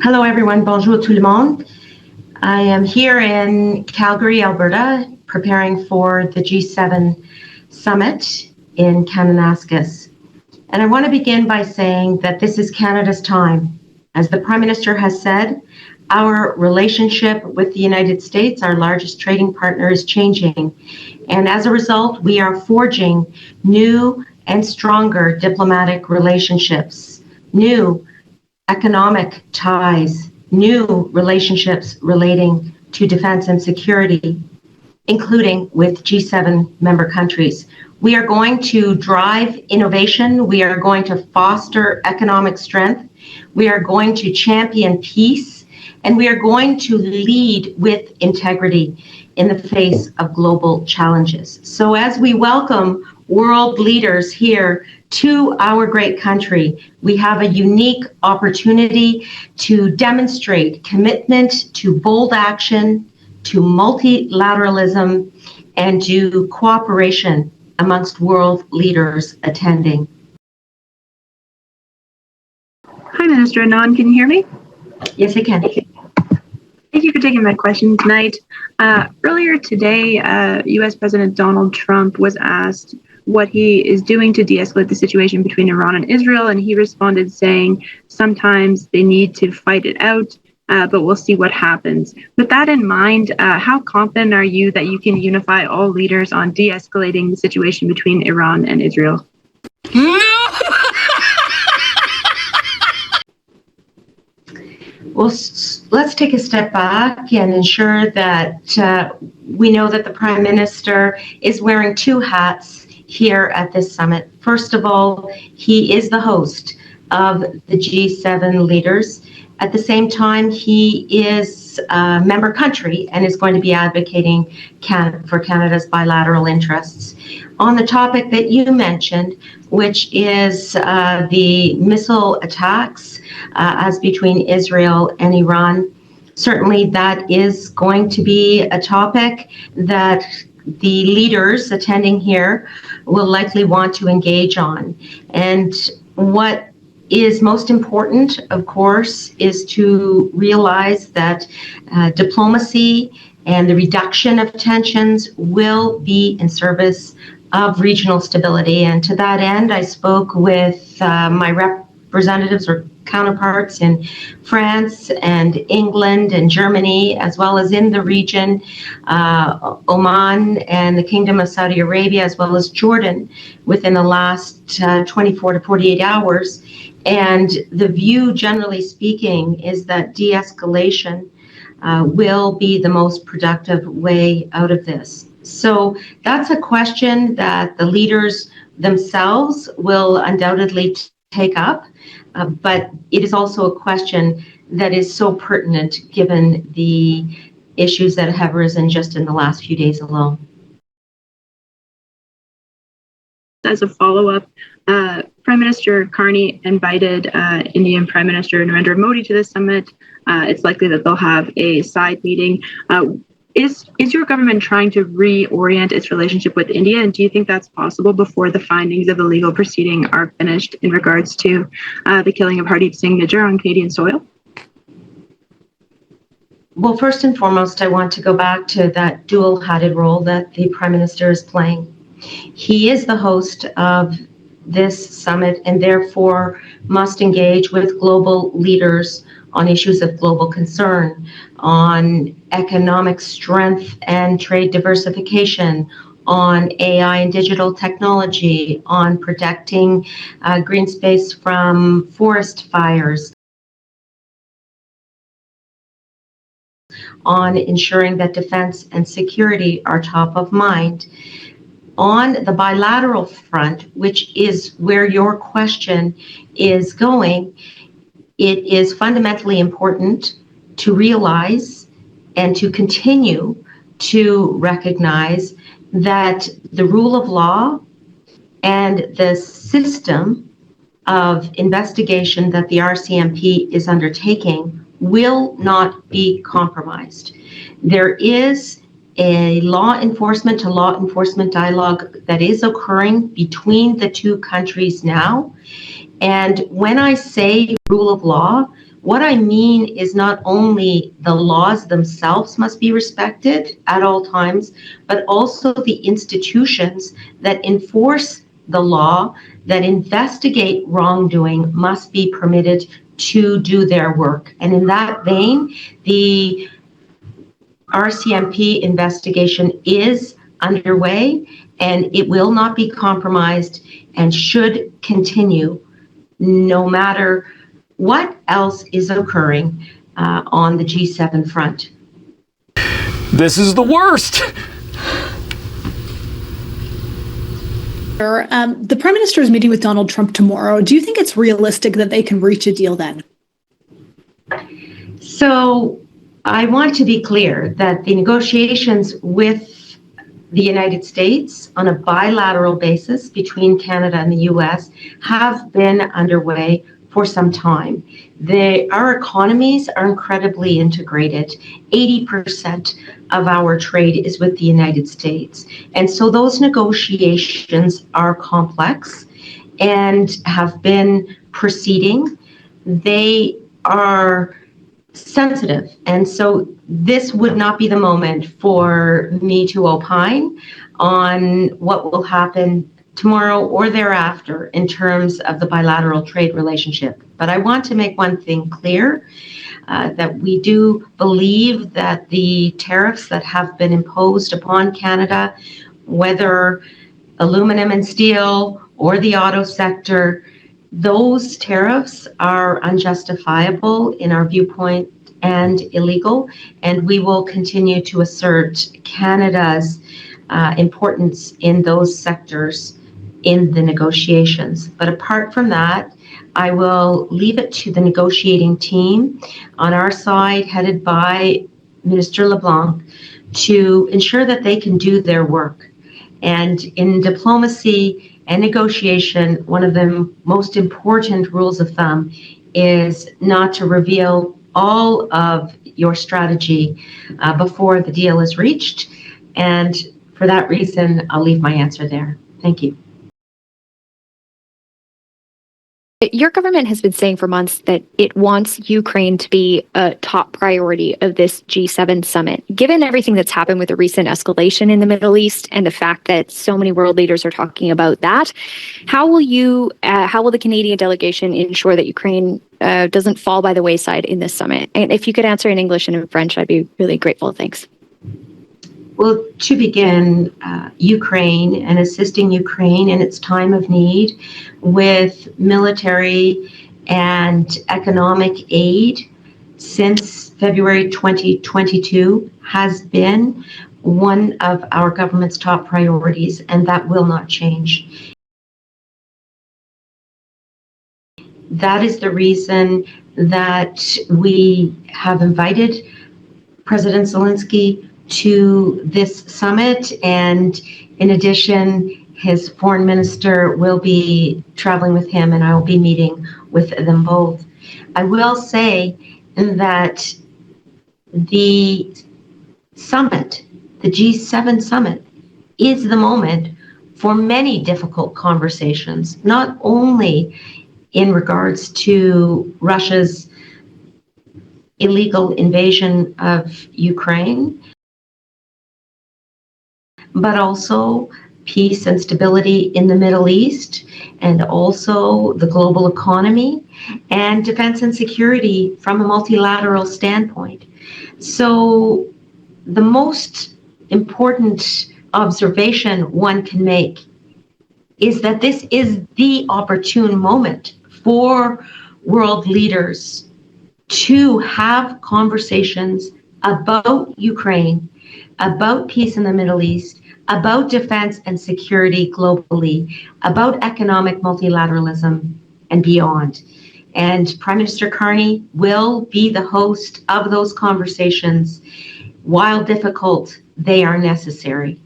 Hello everyone, bonjour tout le monde. I am here in Calgary, Alberta, preparing for the G7 summit in Kananaskis. And I want to begin by saying that this is Canada's time. As the Prime Minister has said, our relationship with the United States, our largest trading partner, is changing. And as a result, we are forging new and stronger diplomatic relationships, new economic ties, new relationships relating to defense and security, including with G7 member countries. We are going to drive innovation. We are going to foster economic strength. We are going to champion peace. And we are going to lead with integrity in the face of global challenges. So as we welcome world leaders here to our great country, we have a unique opportunity to demonstrate commitment to bold action, to multilateralism, and to cooperation amongst world leaders attending. Hi, Minister Anand, can you hear me? Yes, I can. Thank you for taking my question tonight. Earlier today, U.S. President Donald Trump was asked what he is doing to de-escalate the situation between Iran and Israel, and he responded saying sometimes they need to fight it out, but we'll see what happens. With that in mind, how confident are you that you can unify all leaders on de-escalating the situation between Iran and Israel? Well, let's take a step back and ensure that we know that the Prime Minister is wearing two hats here at this summit. First of all, he is the host of the G7 leaders. At the same time, he is a member country and is going to be advocating for Canada's bilateral interests. On the topic that you mentioned, which is the missile attacks as between Israel and Iran, certainly that is going to be a topic that the leaders attending here will likely want to engage on. And what is most important, of course, is to realize that diplomacy and the reduction of tensions will be in service of regional stability. And to that end, I spoke with my representatives or counterparts in France and England and Germany, as well as in the region, Oman and the Kingdom of Saudi Arabia, as well as Jordan, within the last 24 to 48 hours. And the view, generally speaking, is that de-escalation will be the most productive way out of this. So that's a question that the leaders themselves will undoubtedly take up, but it is also a question that is so pertinent given the issues that have risen just in the last few days alone. As a follow-up, Prime Minister Carney invited Indian Prime Minister Narendra Modi to the summit. It's likely that they'll have a side meeting. Is your government trying to reorient its relationship with India, and do you think that's possible before the findings of the legal proceeding are finished in regards to the killing of Hardeep Singh Nijjar on Canadian soil? Well, first and foremost, I want to go back to that dual-hatted role that the Prime Minister is playing. He is the host of this summit and therefore must engage with global leaders on issues of global concern, on economic strength and trade diversification, on AI and digital technology, on protecting green space from forest fires, on ensuring that defense and security are top of mind. On the bilateral front, which is where your question is going, it is fundamentally important to realize and to continue to recognize that the rule of law and the system of investigation that the RCMP is undertaking will not be compromised. There is a law enforcement to law enforcement dialogue that is occurring between the two countries now. And when I say rule of law, What I mean is not only the laws themselves must be respected at all times, but also the institutions that enforce the law, that investigate wrongdoing, must be permitted to do their work. And in that vein, the RCMP investigation is underway, and it will not be compromised and should continue no matter what else is occurring on the G7 front. This is the worst. The Prime Minister is meeting with Donald Trump tomorrow. Do you think it's realistic that they can reach a deal then? So I want to be clear that the negotiations with the United States on a bilateral basis between Canada and the US have been underway for some time. Our economies are incredibly integrated. 80% of our trade is with the United States. And so those negotiations are complex and have been proceeding. They are sensitive. And so this would not be the moment for me to opine on what will happen tomorrow or thereafter in terms of the bilateral trade relationship. But I want to make one thing clear, that we do believe that the tariffs that have been imposed upon Canada, whether aluminum and steel or the auto sector, those tariffs are unjustifiable in our viewpoint and illegal, and we will continue to assert Canada's importance in those sectors in the negotiations. But apart from that, I will leave it to the negotiating team on our side, headed by Minister LeBlanc, to ensure that they can do their work. And in diplomacy and negotiation, one of the most important rules of thumb is not to reveal all of your strategy before the deal is reached. And for that reason, I'll leave my answer there. Thank you. Your government has been saying for months that it wants Ukraine to be a top priority of this G7 summit. Given everything that's happened with the recent escalation in the Middle East and the fact that so many world leaders are talking about that, how will the Canadian delegation ensure that Ukraine doesn't fall by the wayside in this summit? And if you could answer in English and in French, I'd be really grateful. Thanks. Well, to begin, Ukraine and assisting Ukraine in its time of need with military and economic aid since February 2022 has been one of our government's top priorities, and that will not change. That is the reason that we have invited President Zelensky to this summit, and in addition, his foreign minister will be traveling with him, and I will be meeting with them both. I will say that the summit, the G7 summit, is the moment for many difficult conversations, not only in regards to Russia's illegal invasion of Ukraine, but also peace and stability in the Middle East, and also the global economy and defense and security from a multilateral standpoint. So the most important observation one can make is that this is the opportune moment for world leaders to have conversations about Ukraine, about peace in the Middle East, about defense and security globally, about economic multilateralism and beyond. And Prime Minister Carney will be the host of those conversations. While difficult, they are necessary.